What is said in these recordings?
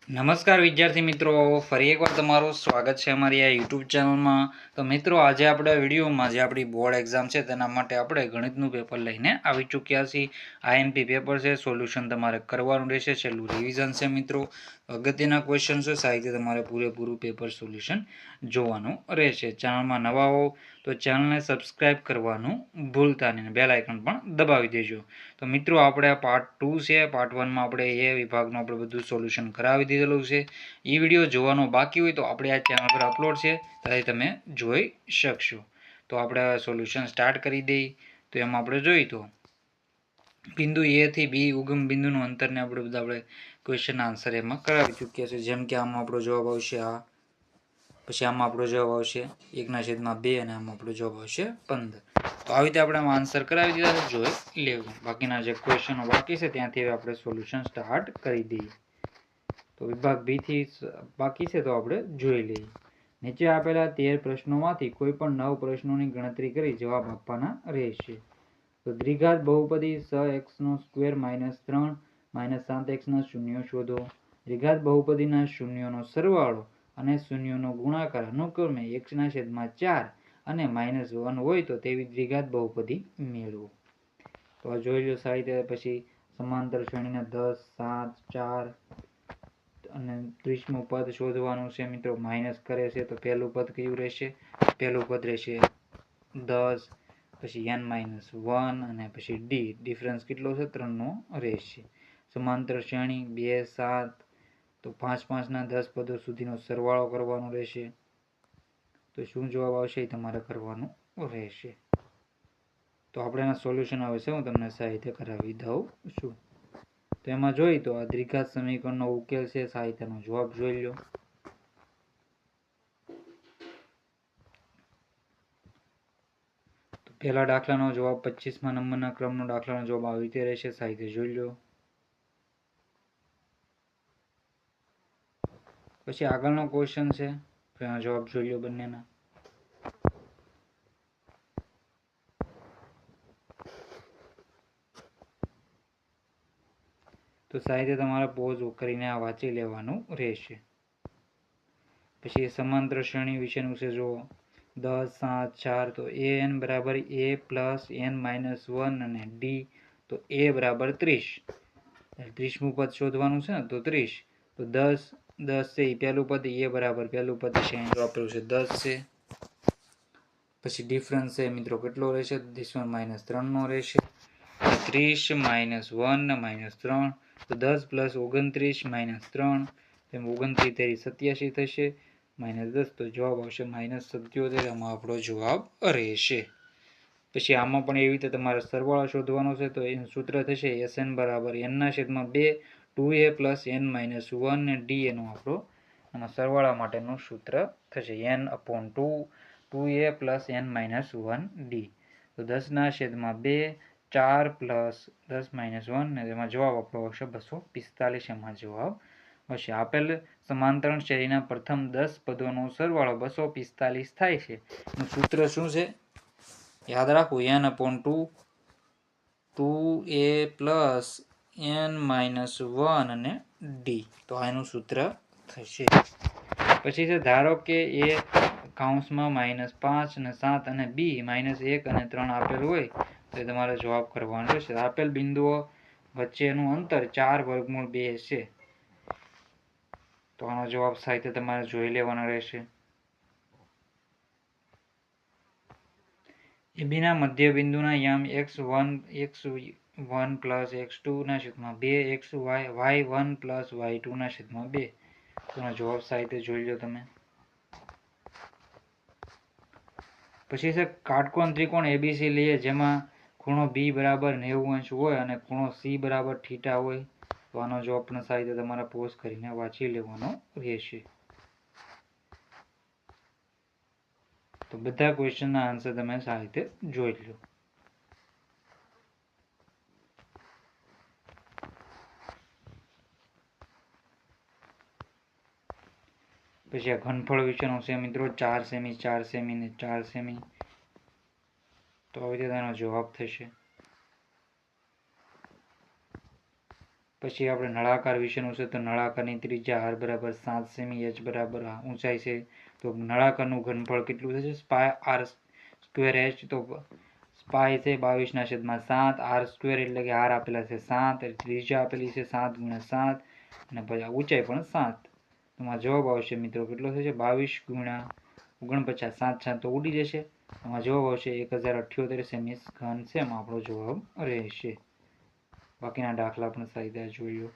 નમસ્કાર વિદ્યાર્થી મિત્રો, ફરી એકવાર તમારું સ્વાગત છે અમારી આ યુટ્યુબ ચેનલમાં. તો મિત્રો, આજે આપણે વિડીયોમાં જે આપણી બોર્ડ એક્ઝામ છે તેના માટે આપણે ગણિતનું પેપર લઈને આવી ચૂક્યા છીએ. આઈએમપી પેપર છે, સોલ્યુશન તમારે કરવાનું રહેશે, છેલ્લું રિવિઝન છે મિત્રો, અગત્યના ક્વેશ્ચન છે, સાહિત્ય તમારે પૂરેપૂરું પેપર સોલ્યુશન જોવાનું રહેશે. ચેનલમાં નવા હો તો ચેનલને સબસ્ક્રાઇબ કરવાનું ભૂલતા નહીં, બેલ આઇકન પણ દબાવી દેજો. તો મિત્રો, આપણે આ પાર્ટ 2 છે. પાર્ટ 1માં આપણે એ વિભાગનું આપણે બધું સોલ્યુશન કરાવી દીધેલું છે. એ વિડીયો જોવાનો બાકી હોય તો આપણે આ ચેનલ પર અપલોડ છે, ત્યાંથી તમે જોઈ શકશો. તો આપણે સોલ્યુશન સ્ટાર્ટ કરી દઈએ. તો એમાં આપણે જોઈએ તો બિંદુ એ થી બી ઉગમ બિંદુનું અંતરને આપણે ક્વેશ્ચન આન્સર એમાં કરાવી ચૂક્યા છે. જેમ કે આમાં આપણો જવાબ આવશે આ, પછી આમાં આપણો જવાબ આવશે 1/2 અને આમાં આપણો જવાબ આવશે 15. તો આવી રીતે આપણે આમાં આન્સર કરાવી દીધા છે, જોઈ લેવું. બાકીના જે ક્વેશ્ચનો બાકી છે ત્યાંથી આપણે સોલ્યુશન સ્ટાર્ટ કરી દઈએ. તો વિભાગ બી થી બાકી છે, તો આપણે જોઈ લઈએ. નીચે આપેલા 13 પ્રશ્નોમાંથી કોઈ પણ 9 પ્રશ્નોની ગણતરી કરી જવાબ આપવાના રહેશે. તો દ્વિઘાત બહુપદી 6x² - 3 - 7x ના શૂન્યો શોધો. દ્વિઘાત બહુપદીના શૂન્યોનો સરવાળો અને શૂન્યોનો ગુણાકાર અનુક્રમે x/4 અને -1 હોય તો તેવી દ્વિઘાત બહુપદી મેળવો. તો આ જોઈ લો સાહિત્ય. પછી સમાંતર શ્રેણીના 10, 7, 4 અને 30મું પદ શોધવાનું છે મિત્રો. માઇનસ કરે છે તો પહેલું પદ કયું રહેશે? પહેલું પદ રહેશે 10, પછી n-1 અને પછી ડી. ડિફરન્સ કેટલો છે? 3નો રહેશે. સમાંતર શ્રેણી 2, 7 તો 5, 5 ના 10 પદો સુધીનો સરવાળો કરવાનો રહેશે. તો શું જવાબ આવશે એ તમારે કરવાનું રહેશે. તો આપણે એના સોલ્યુશન આવે છે, હું તમને સાહિત્ય કરાવી દઉં છું. તો એમાં જોઈ તો આ દ્વિઘાત સમીકરણનો ઉકેલ છે. સાહિત્યનો જવાબ જોઈ લો. તો પહેલા દાખલાનો જવાબ 25મા નંબરના ક્રમનો દાખલાનો જવાબ આવી રીતે રહેશે. સાહિત્ય જોઈ લો. પછી આગળનો ક્વેશ્ચન છે, એનો જવાબ જોઈ લો બંનેના. તો સાહિત્ય તમારે પોઝ કરીને આ વાંચી લેવાનું રહેશે. પછી સમાંતર શ્રેણી વિશેનું છે. જો 10, 7, 4 તો an બરાબર a પ્લસ n-1 અને ડી તો a બરાબર 30. 30મું પદ શોધવાનું છે ને, તો 30. તો 10 છે એ પહેલું પદ, a બરાબર પહેલું પદ છે અહીં આપેલું છે 10 છે. પછી ડિફરન્સ છે મિત્રો કેટલો રહેશે? 10 - 3નો રહેશે. 30 - 1 - 3 તો 10 + 29 - 3 તેમ 29 × 87 થશે. -10 તો જવાબ આવશે -77. આમાં આપણો જવાબ રહેશે. પછી આમાં પણ એવી રીતે તમારે સરવાળો શોધવાનો છે. તો એનું સૂત્ર થશે SN બરાબર n/2 2a + n-1 ને ડી. એનું આપણો આના સરવાળા માટેનું સૂત્ર થશે n/2 2a + n-1 ડી. તો 10/2 4 + 10-1 ને એમાં જવાબ આપણો આવશે 245. એમાં જવાબ હશે. આપેલ સમાંતર શ્રેણીના પ્રથમ 10 પદોનો સરવાળો 245 થાય છે. એનું સૂત્ર શું છે? યાદ રાખવું, n/2 2a + n-1 અને ડી. તો આનું સૂત્ર થશે. પછી છે ધારો કે એ કૌંસમાં -5 અને 7 અને બી -1 અને 3 આપેલ હોય તો એ તમારે જવાબ કરવાનો રહેશે. આપેલ બિંદુઓ વચ્ચેનું અંતર 4√2 છે. તો આનો જવાબ સાહિત્ય તમારે જોઈ લેવાનો રહેશે. એબીના મધ્ય બિંદુના યામ x1 + x2/2 y1 + y2/2. તેનો જવાબ સાહિત્ય જોઈ લો તમે. પછી છે કાટકોણ ત્રિકોણ એબીસી લઈએ જેમાં ખૂણો બી બરાબર 90° હોય અને ખૂણો સી બરાબર θ હોય. તો આનો જવાબ પણ સાહિત્ય તમારે પોઝ કરીને વાંચી લેવાનો રહેશે. તો બધા ક્વેશ્ચનના આન્સર તમે સાહિત્ય જોઈ લો. પછી આ ઘનફળ વિશેનો છે મિત્રો. 4 સેમી 4 સેમી ને 4 સેમી. તો આવી રીતે તેનો જવાબ થશે. પછી આપણે નળાકાર વિશેનું છે. તો નળાકારની ત્રિજ્યા r બરાબર 7 સેમી, h બરાબર ઊંચાઈ છે. તો નળાકારનું ઘનફળ કેટલું થશે? પાય r સ્ક્વેર h. તો પાય છે 22/7, r સ્ક્વેર એટલે કે r આપેલા છે 7, ત્રિજ્યા આપેલી છે 7 × 7 અને પછી ઊંચાઈ પણ 7. એમાં જવાબ આવશે મિત્રો કેટલો થશે? 22 × 49, 7 7 તો ઉડી જશે. એમાં જવાબ આવશે 1078 સેમી ઘન છે. એમાં આપણો જવાબ રહેશે. બાકીના દાખલા પણ સાઈડે જોઈ લો.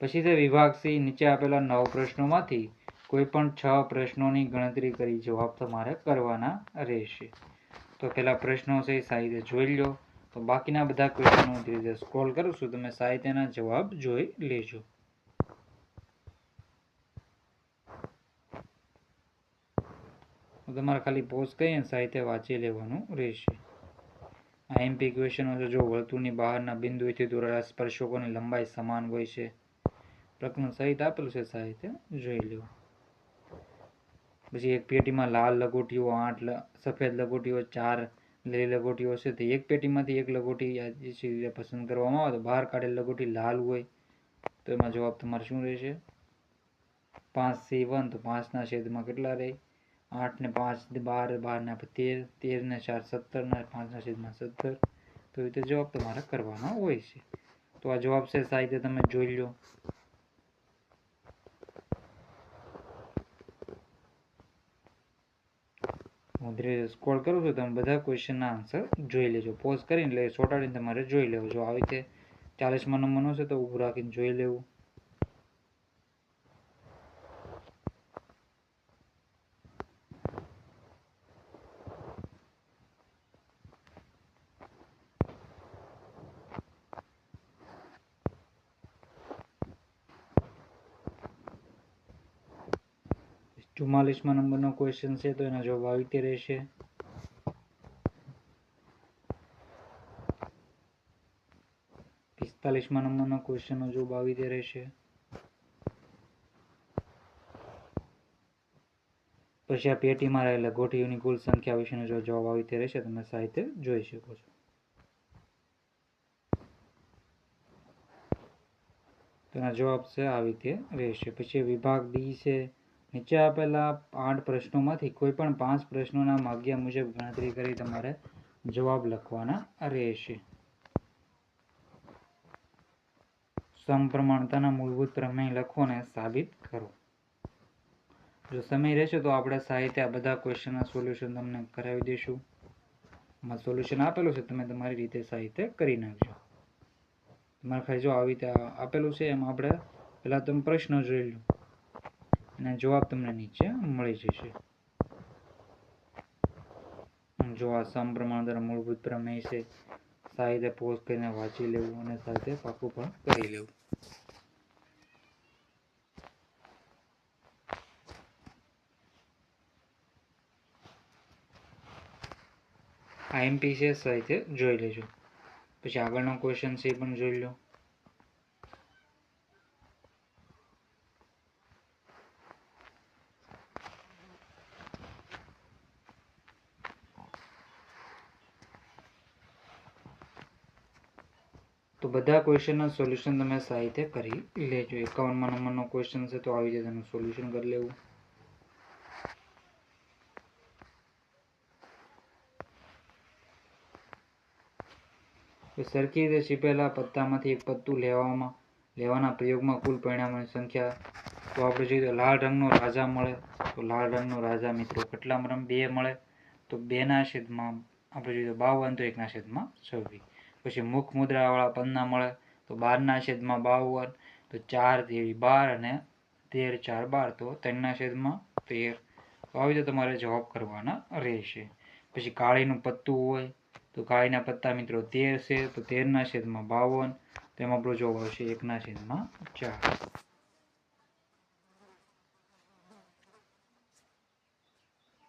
પછી છે વિભાગ સી. નીચે આપેલા 9 પ્રશ્નોમાંથી કોઈ પણ 6 પ્રશ્નોની ગણતરી કરી જવાબ તમારે કરવાના રહેશે. તો પેલા પ્રશ્નો છે સાઈડે જોઈ લો. તો બાકીના બધા ક્વેશ્ચનો ધીરે ધીરે સ્ક્રોલ કરું છું, તમે સાહિત્યના જવાબ જોઈ લેજો. તમારે ખાલી પોઝ કરીને સાહિત્ય વાંચી લેવાનું રહેશે. આઈએમપી ક્વેશ્ચનો છે. જો વર્તુળની બહારના બિંદુથી દોરેલા સ્પર્શકોની લંબાઈ સમાન હોય છે. પ્રકરણ સહિત આપેલું છે, સાહિત્ય જોઈ લો. પછી એક પેટીમાં લાલ લગોટીઓ 8, સફેદ લગોટીઓ 4, લીલી લગોટીઓ છે. તો એક પેટીમાંથી એક લગોટી પસંદ કરવામાં આવે તો બહાર કાઢેલ લગોટી લાલ હોય. તો એમાં જવાબ તમારે શું રહેશે? 5C1. તો 5 છેદમાં કેટલા રહે? 8 ને 5 12, 12 ને 13, 13 ને 4 17 ને 5 છેદમાં 17. તો એ રીતે જવાબ તમારે કરવાનો હોય છે. તો આ જવાબ છે સાહિત્ય તમે જોઈ લો. હું ધીરે સ્ક્રોલ કરું છું, તમે બધા ક્વેશ્ચનના આન્સર જોઈ લેજો. પોઝ કરીને એટલે ચોંટાડીને તમારે જોઈ લેવું. જો આવી રીતે 40માં નંબરનો છે તો ઊભું રાખીને જોઈ લેવું. ચુમ્માલીસમાં નંબરનો ક્વેશ્ચન છે તો એના જવાબ આવી રીતે રહેશે. પિસ્તાલીસમાં નંબરનો ક્વેશ્ચનનો જવાબ આવી રીતે રહેશે. પછી આ પેટીમાં રહેલા ગોઠીઓની કુલ સંખ્યા વિશેનો જવાબ આવી રીતે રહેશે. તમે સાહિત્ય જોઈ શકો છો. તેના જવાબ છે આવી રીતે રહેશે. પછી વિભાગ ડી છે. નીચે આપેલા 8 પ્રશ્નોમાંથી કોઈ પણ 5 પ્રશ્નોના માગ્યા મુજબ ગણતરી કરી તમારે જવાબ લખવાના રહેશે. સમપ્રમાણતાના મૂળભૂત પ્રમેય લખો અને સાબિત કરો. જો સમય રહેશે તો આપણે સાહિત્ય આ બધા ક્વેશ્ચનના સોલ્યુશન તમને કરાવી દઈશું. એમાં સોલ્યુશન આપેલું છે, તમે તમારી રીતે સાહિત્ય કરી નાખજો. તમારે ખાલી જો આવી રીતે આપેલું છે એમાં આપણે પહેલાં તમે પ્રશ્ન જોઈ લો અને જવાબ તમને નીચે મળી જશે. જો આ સમપ્રમાણતાના મૂળભૂત પ્રમેય છે, સાહિત્ય પોઝ કરીને વાંચી લેવું અને સાહિત્ય પાકું પણ કરી લેવું. આઈએમપી છે, સાહિત્ય જોઈ લેજો. પછી આગળનો ક્વેશ્ચન છે એ પણ જોઈ લો. તો બધા ક્વેશ્ચનના સોલ્યુશન તમે સાહિત્ય કરી લેજો. 51માં નંબરનો ક્વેશ્ચન છે તો આવી રીતે તેનું સોલ્યુશન કરી લેવું. સરખી રીતે છીપેલા પત્તામાંથી એક પત્તું લેવાના પ્રયોગમાં કુલ પરિણામોની સંખ્યા. તો આપણે જોઈએ તો લાલ રંગનો રાજા મળે. તો લાલ રંગનો રાજા મિત્રો કેટલા 2 મળે. તો 2/છેદમાં આપણે જોઈએ તો 52, તો 1/26. પછી મુખ મુદ્રાવાળા પન્ના મળે. તો 12/52, તો 4 તેરી 12 અને 13 4 12, તો 3/13. તો આવી રીતે તમારે જવાબ કરવાના રહેશે. પછી કાળીનું પત્તું હોય તો કાળીના પત્તા મિત્રો 13 છે. તો 13/52, તેમાં આપણો જવાબ આવશે 1/4.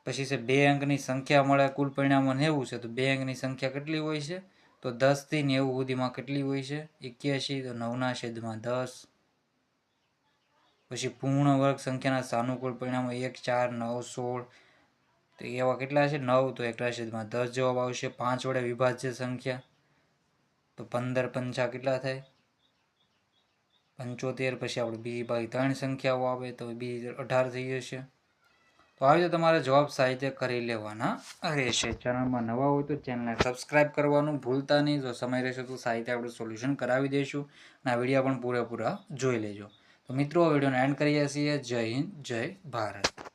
પછી છે 2 અંકની સંખ્યા મળે. કુલ પરિણામો 90 છે. તો 2 અંકની સંખ્યા કેટલી હોય છે? તો 10 થી 90 સુધીમાં કેટલી હોય છે? 81. તો 9/10. પછી પૂર્ણ વર્ગ સંખ્યાના સાનુકૂળ પરિણામો 1 4 9 16. તો એવા કેટલા છે? 9. તો 1/10 જવાબ આવશે. 5 વડે વિભાજ્ય સંખ્યા તો 15 પંચા કેટલા થાય? 75 પછી આપણે બીજી બાકી 3 સંખ્યાઓ આવે તો બીજી 18 થઈ જશે. તો આવી રીતે તમારે જવાબ સાહિત્ય કરી લેવાના રહેશે. ચેનલમાં નવા હોય તો ચેનલને સબસ્ક્રાઇબ કરવાનું ભૂલતા નહીં. જો સમય રહેશે તો સાહિત્ય આપણે સોલ્યુશન કરાવી દઈશું અને આ વિડીયો પણ પૂરેપૂરા જોઈ લેજો. તો મિત્રો વિડીયોને એન્ડ કરીએ છીએ. જય હિન્દ, જય ભારત.